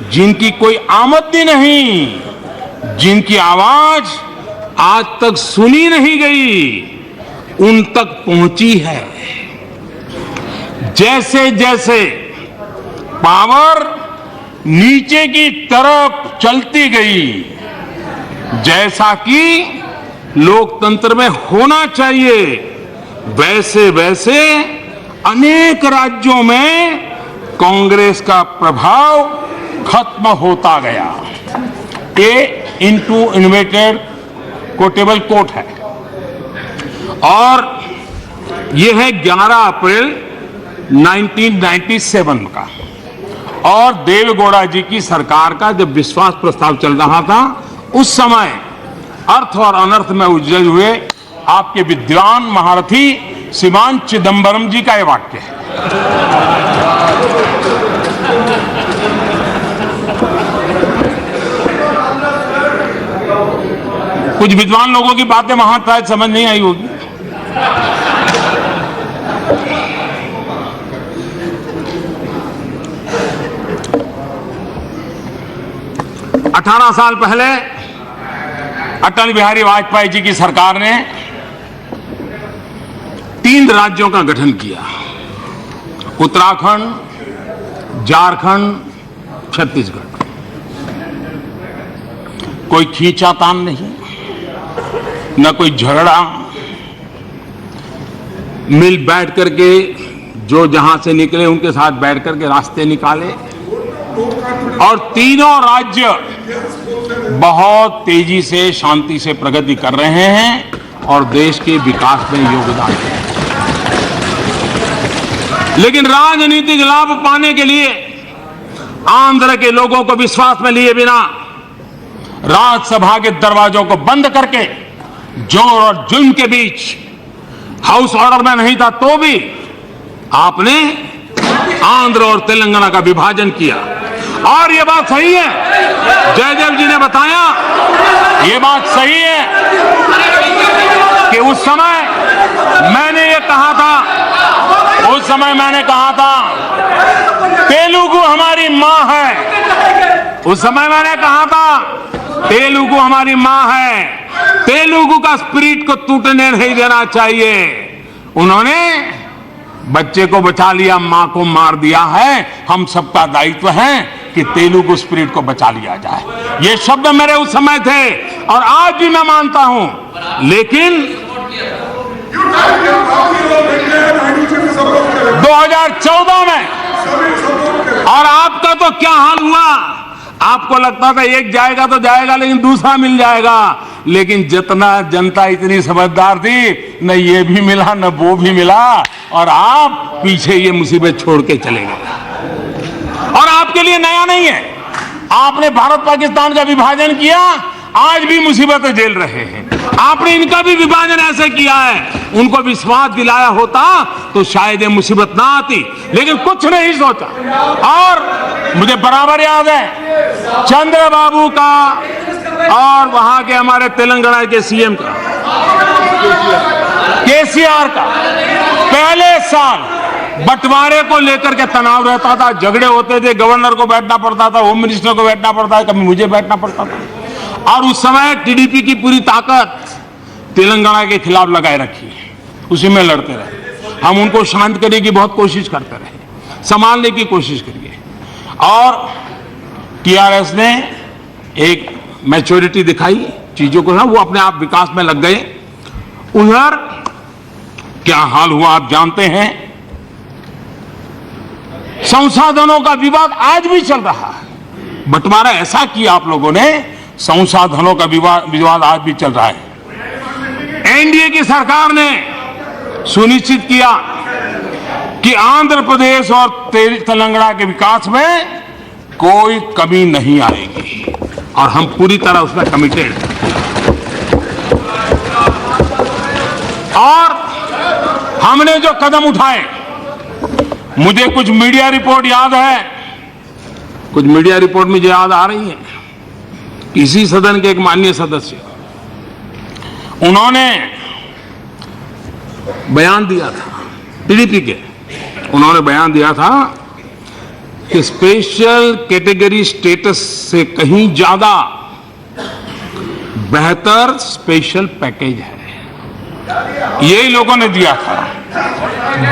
जिनकी कोई आमदनी नहीं, जिनकी आवाज आज तक सुनी नहीं गई, उन तक पहुंची है। जैसे जैसे पावर नीचे की तरफ चलती गई, जैसा कि लोकतंत्र में होना चाहिए, वैसे वैसे अनेक राज्यों में कांग्रेस का प्रभाव खत्म होता गया। ये इनटू इन्वर्टेड कोटेबल कोट है और यह है 11 अप्रैल 1997 का। और देवेगौड़ा जी की सरकार का जब विश्वास प्रस्ताव चल रहा था, उस समय अर्थ और अनर्थ में उलझे हुए आपके विद्वान महारथी श्रीमान चिदंबरम जी का यह वाक्य है। कुछ विद्वान लोगों की बातें वहां शायद समझ नहीं आई होगी। अठारह साल पहले अटल बिहारी वाजपेयी जी की सरकार ने 3 राज्यों का गठन किया, उत्तराखंड, झारखंड, छत्तीसगढ़। कोई खींचातान नहीं, न कोई झगड़ा, मिल बैठ करके जो जहां से निकले उनके साथ बैठ करके रास्ते निकाले और तीनों राज्य बहुत तेजी से, शांति से प्रगति कर रहे हैं और देश के विकास में योगदान है। लेकिन राजनीतिक लाभ पाने के लिए आंध्र के लोगों को विश्वास में लिए बिना राज्यसभा के दरवाजों को बंद करके जोर और जुल्म के बीच, हाउस ऑर्डर में नहीं था तो भी आपने आंध्र और तेलंगाना का विभाजन किया। और यह बात सही है, जयदेव जी ने बताया, यह बात सही है कि उस समय मैंने ये कहा था, उस समय मैंने कहा था तेलुगु हमारी मां है। उस समय मैंने कहा था तेलुगु हमारी मां है, तेलुगु का स्पिरिट को टूटने नहीं देना चाहिए। उन्होंने बच्चे को बचा लिया, मां को मार दिया है। हम सबका दायित्व है कि तेलुगु स्पिरिट को बचा लिया जाए। ये शब्द मेरे उस समय थे और आज भी मैं मानता हूं। लेकिन 2014 में और आपका तो क्या हाल हुआ, आपको लगता था एक जाएगा तो जाएगा लेकिन दूसरा मिल जाएगा। लेकिन जितना जनता इतनी समझदार थी, न ये भी मिला न वो भी मिला और आप पीछे ये मुसीबत छोड़ के चले गए। और आपके लिए नया नहीं है, आपने भारत पाकिस्तान का विभाजन किया, आज भी मुसीबतें झेल रहे हैं। आपने इनका भी विभाजन ऐसे किया है, उनको विश्वास दिलाया होता तो शायद ये मुसीबत ना आती, लेकिन कुछ नहीं सोचा। और मुझे बराबर याद है चंद्रबाबू का और वहां के हमारे तेलंगाना के सीएम का, केसीआर का, पहले साल बंटवारे को लेकर के तनाव रहता था, झगड़े होते थे, गवर्नर को बैठना पड़ता था, होम मिनिस्टर को बैठना पड़ता था, कभी मुझे बैठना पड़ता था। और उस समय टीडीपी की पूरी ताकत तेलंगाना के खिलाफ लगाए रखी, उसी में लड़ते रहे। हम उनको शांत करने की बहुत कोशिश करते रहे, संभालने की कोशिश करिए। और टीआरएस ने एक मैच्योरिटी दिखाई चीजों को, वो अपने आप विकास में लग गए। उधर क्या हाल हुआ आप जानते हैं। संसाधनों का विवाद आज भी चल रहा है। बंटवारा ऐसा किया आप लोगों ने, संसाधनों का विवाद आज भी चल रहा है। एनडीए की सरकार ने सुनिश्चित किया कि आंध्र प्रदेश और तेलंगाना के विकास में कोई कमी नहीं आएगी और हम पूरी तरह उसमें कमिटेड हैं। और हमने जो कदम उठाए, मुझे कुछ मीडिया रिपोर्ट याद है, कुछ मीडिया रिपोर्ट मुझे याद आ रही है। इसी सदन के एक माननीय सदस्य, उन्होंने बयान दिया था, टीडीपी के, उन्होंने बयान दिया था कि स्पेशल कैटेगरी स्टेटस से कहीं ज्यादा बेहतर स्पेशल पैकेज है, यही लोगों ने दिया था।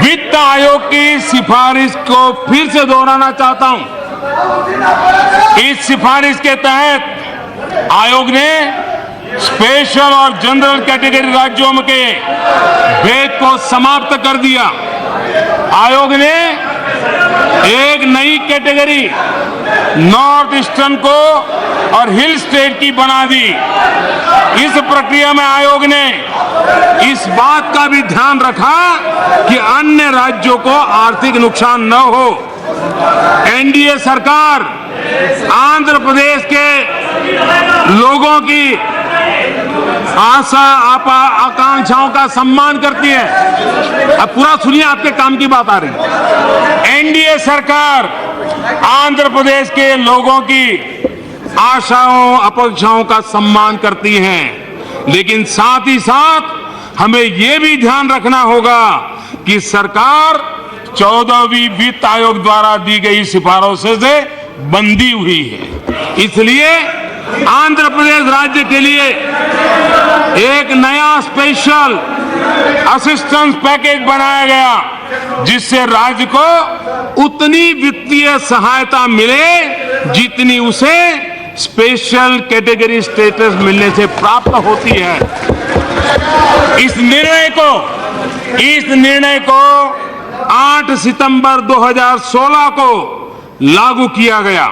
वित्त आयोग की सिफारिश को फिर से दोहराना चाहता हूं। इस सिफारिश के तहत आयोग ने स्पेशल और जनरल कैटेगरी राज्यों के भेद को समाप्त कर दिया। आयोग ने एक नई कैटेगरी नॉर्थ ईस्टर्न को और हिल स्टेट की बना दी। इस प्रक्रिया में आयोग ने इस बात का भी ध्यान रखा कि अन्य राज्यों को आर्थिक नुकसान न हो। एनडीए सरकार आंध्र प्रदेश के लोगों की आशा आकांक्षाओं का सम्मान करती है। अब पूरा सुनिए, आपके काम की बात आ रही है। एनडीए सरकार आंध्र प्रदेश के लोगों की आशाओं अपेक्षाओं का सम्मान करती है, लेकिन साथ ही साथ हमें यह भी ध्यान रखना होगा कि सरकार 14वीं वित्त आयोग द्वारा दी गई सिफारिशों से बंधी हुई है। इसलिए आंध्र प्रदेश राज्य के लिए एक नया स्पेशल असिस्टेंस पैकेज बनाया गया, जिससे राज्य को उतनी वित्तीय सहायता मिले जितनी उसे स्पेशल कैटेगरी स्टेटस मिलने से प्राप्त होती है। इस निर्णय को 8 सितंबर 2016 को लागू किया गया।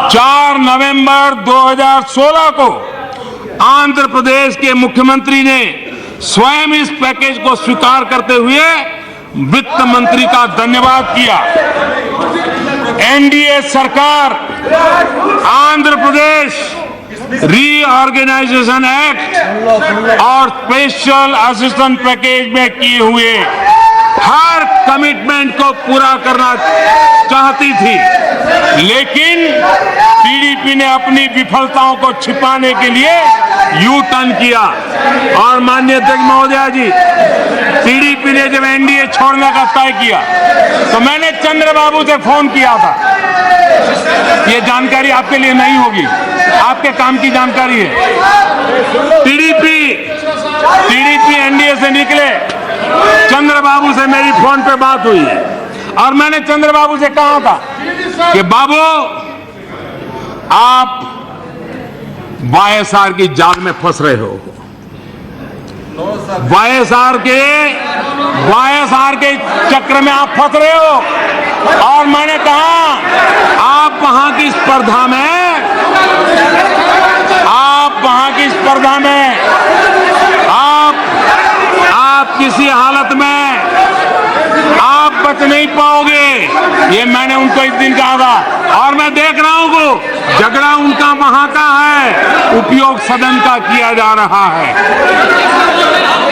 4 नवंबर 2016 को आंध्र प्रदेश के मुख्यमंत्री ने स्वयं इस पैकेज को स्वीकार करते हुए वित्त मंत्री का धन्यवाद किया। एनडीए सरकार आंध्र प्रदेश रीऑर्गेनाइजेशन एक्ट और स्पेशल असिस्टेंस पैकेज में किए हुए हर कमिटमेंट को पूरा करना चाहती थी, लेकिन टीडीपी ने अपनी विफलताओं को छिपाने के लिए यू टर्न किया। और माननीय अध्यक्ष महोदया जी, टीडीपी ने जब एनडीए छोड़ने का तय किया तो मैंने चंद्रबाबू से फोन किया था। ये जानकारी आपके लिए नहीं होगी, आपके काम की जानकारी है। टीडीपी एनडीए से निकले, चंद्रबाबू से मेरी फोन पे बात हुई और मैंने चंद्रबाबू से कहा था कि बाबू, आप वाईएसआर की जाल में फंस रहे हो। वाईएसआर के चक्र में आप फंस रहे हो। और मैंने कहा आप वहां की स्पर्धा में आप किसी हालत में आप बच नहीं पाओगे, ये मैंने उनको एक दिन कहा था। और मैं देख रहा हूं कि झगड़ा उनका वहां का है, उपयोग सदन का किया जा रहा है।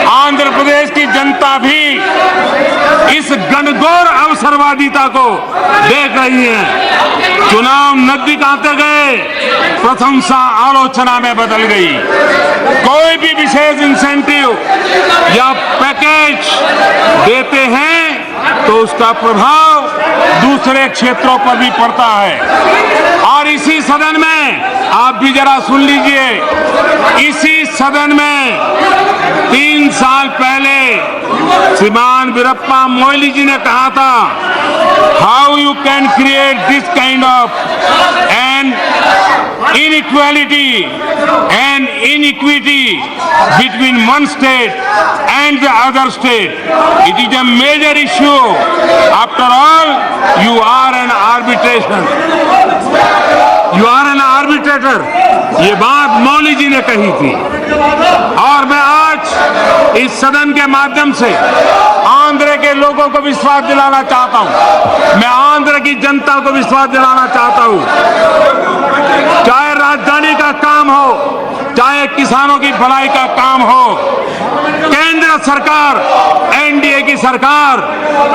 आंध्र प्रदेश की जनता भी इस घनघोर अवसरवादिता को देख रही है। चुनाव नजदीक आते गए, प्रशंसा आलोचना में बदल गई। कोई भी विशेष इंसेंटिव या पैकेज देते हैं तो उसका प्रभाव दूसरे क्षेत्रों पर भी पड़ता है। और इसी सदन में आप भी जरा सुन लीजिए, इसी सदन में 3 साल पहले श्रीमान वीरप्पा मोइली जी ने कहा था, how you can create this kind of an inequality and inequity between one state and the other state. It is a major issue. After all, you are an arbitration. You are an arbitrator. ये बात मौली जी ने कही थी। और मैं आज इस सदन के माध्यम से आंध्र के लोगों को विश्वास दिलाना चाहता हूं, मैं आंध्र की जनता को विश्वास दिलाना चाहता हूं, चाहे राजधानी का काम हो, चाहे किसानों की भलाई का काम हो, केंद्र सरकार, एनडीए की सरकार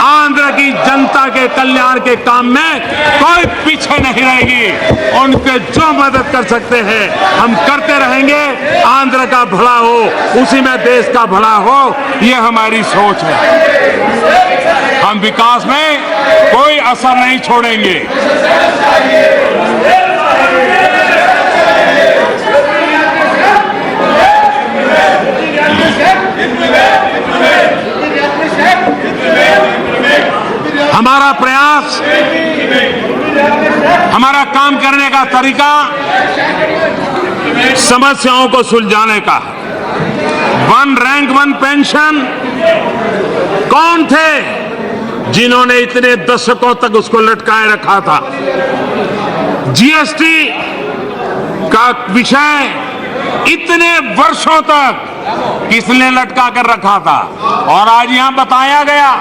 आंध्र की जनता के कल्याण के काम में कोई पीछे नहीं रहेगी। उनके जो मदद कर सकते हैं हम करते रहेंगे। आंध्र का भला हो, उसी में देश का भला हो, ये हमारी सोच है। हम विकास में कोई असर नहीं छोड़ेंगे। हमारा प्रयास, हमारा काम करने का तरीका समस्याओं को सुलझाने का। वन रैंक वन पेंशन, कौन थे जिन्होंने इतने दशकों तक उसको लटकाए रखा था? जीएसटी का विषय इतने वर्षों तक किसने लटका कर रखा था? और आज यहां बताया गया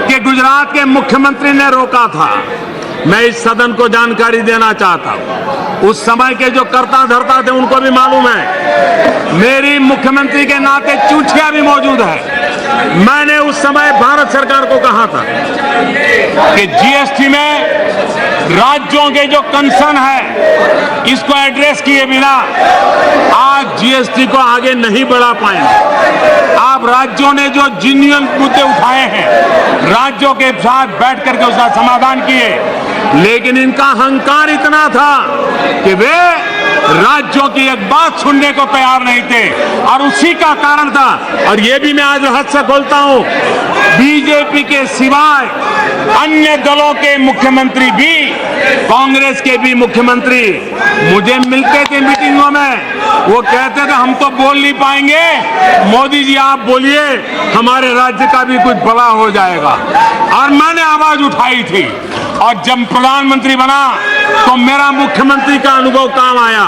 कि गुजरात के मुख्यमंत्री ने रोका था। मैं इस सदन को जानकारी देना चाहता हूं, उस समय के जो कर्ता धर्ता थे उनको भी मालूम है। मेरी मुख्यमंत्री के नाते चूठिया भी मौजूद है। मैंने उस समय भारत सरकार को कहा था कि जीएसटी में राज्यों के जो कंसर्न है इसको एड्रेस किए बिना आज जीएसटी को आगे नहीं बढ़ा पाएंगे। आप राज्यों ने जो जिन्यून मुद्दे उठाए हैं, राज्यों के साथ बैठ करके उसका समाधान किए, लेकिन इनका अहंकार इतना था कि वे राज्यों की एक बात सुनने को तैयार नहीं थे और उसी का कारण था। और ये भी मैं आज रहस्य खोलता हूं, बीजेपी के सिवाय अन्य दलों के मुख्यमंत्री भी, कांग्रेस के भी मुख्यमंत्री मुझे मिलते थे मीटिंगों में, वो कहते थे हम तो बोल नहीं पाएंगे, मोदी जी आप बोलिए, हमारे राज्य का भी कुछ भला हो जाएगा। और मैंने आवाज उठाई थी और जब प्रधानमंत्री बना तो मेरा मुख्यमंत्री का अनुभव काम आया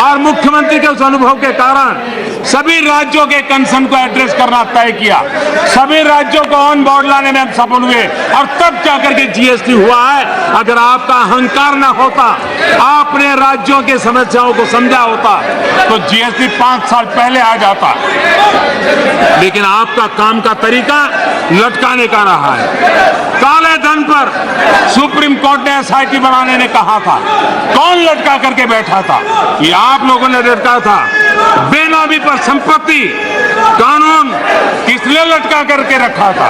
और मुख्यमंत्री के उस अनुभव के कारण सभी राज्यों के कंसर्न को एड्रेस करना तय किया। सभी राज्यों को ऑन बोर्ड लाने में हम सफल हुए और तब जाकर के जीएसटी हुआ है। अगर आपका अहंकार ना होता, आपने राज्यों के समस्याओं को समझा होता तो जीएसटी 5 साल पहले आ जाता। लेकिन आपका काम का तरीका लटकाने का रहा है। काले धन पर सुप्रीम कोर्ट ने एसआईटी बनाने ने कहा था, कौन लटका करके बैठा था? ये आप लोगों ने लटका था। बेनामी पर संपत्ति कानून किसने लटका करके रखा था?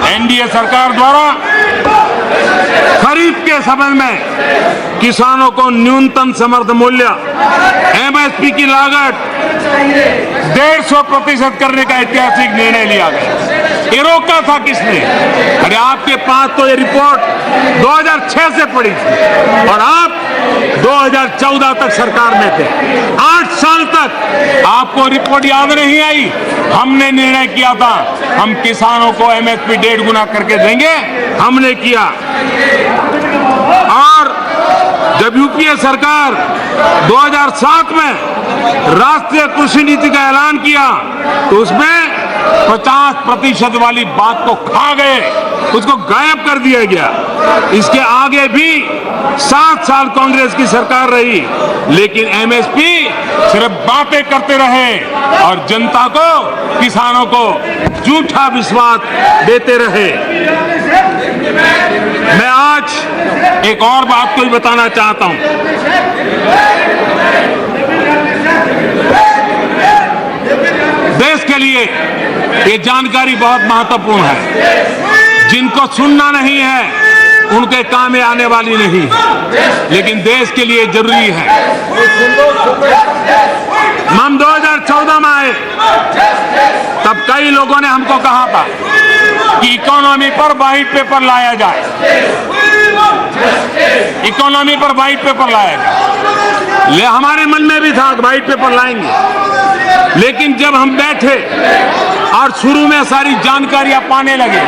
एनडीए सरकार द्वारा खरीफ के समय में किसानों को न्यूनतम समर्थन मूल्य एमएसपी की लागत 150% करने का ऐतिहासिक निर्णय लिया गया। ये रोका था किसने? अरे आपके पास तो ये रिपोर्ट 2006 से पड़ी थी और आप 2014 तक सरकार में थे। 8 साल तक आपको रिपोर्ट याद नहीं आई। हमने निर्णय किया था हम किसानों को एमएसपी 1.5 गुना करके देंगे, हमने किया। और जब यूपीए सरकार 2007 में राष्ट्रीय कृषि नीति का ऐलान किया तो उसमें 50% वाली बात को खा गए, उसको गायब कर दिया गया। इसके आगे भी 7 साल कांग्रेस की सरकार रही, लेकिन एमएसपी सिर्फ बातें करते रहे और जनता को, किसानों को झूठा विश्वास देते रहे। मैं आज एक और बात को भी बताना चाहता हूं। देश के लिए ये जानकारी बहुत महत्वपूर्ण है। जिनको सुनना नहीं है उनके काम में आने वाली नहीं है, लेकिन देश के लिए जरूरी है। हम 2014 में आए तब कई लोगों ने हमको कहा था कि इकोनॉमी पर व्हाइट पेपर लाया जाए, इकोनॉमी पर व्हाइट पेपर लाया जाए। हमारे मन में भी था व्हाइट पेपर लाएंगे, लेकिन जब हम बैठे और शुरू में सारी जानकारियां पाने लगे,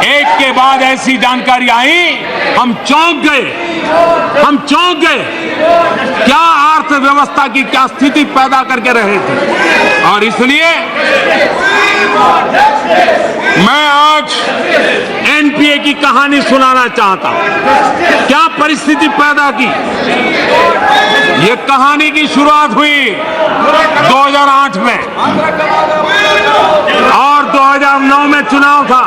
एक के बाद ऐसी जानकारी आई, हम चौंक गए। क्या अर्थव्यवस्था की क्या स्थिति पैदा करके रहे थे। और इसलिए मैं आज एनपीए की कहानी सुनाना चाहता हूं। क्या परिस्थिति पैदा की। ये कहानी की शुरुआत हुई 2008 में और 2009 में चुनाव था।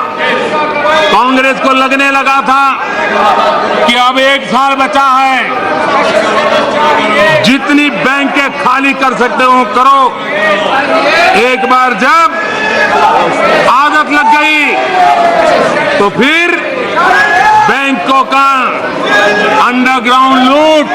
कांग्रेस को लगने लगा था कि अब 1 साल बचा है कर सकते हो करो। एक बार जब आदत लग गई तो फिर बैंकों का अंडरग्राउंड लूट,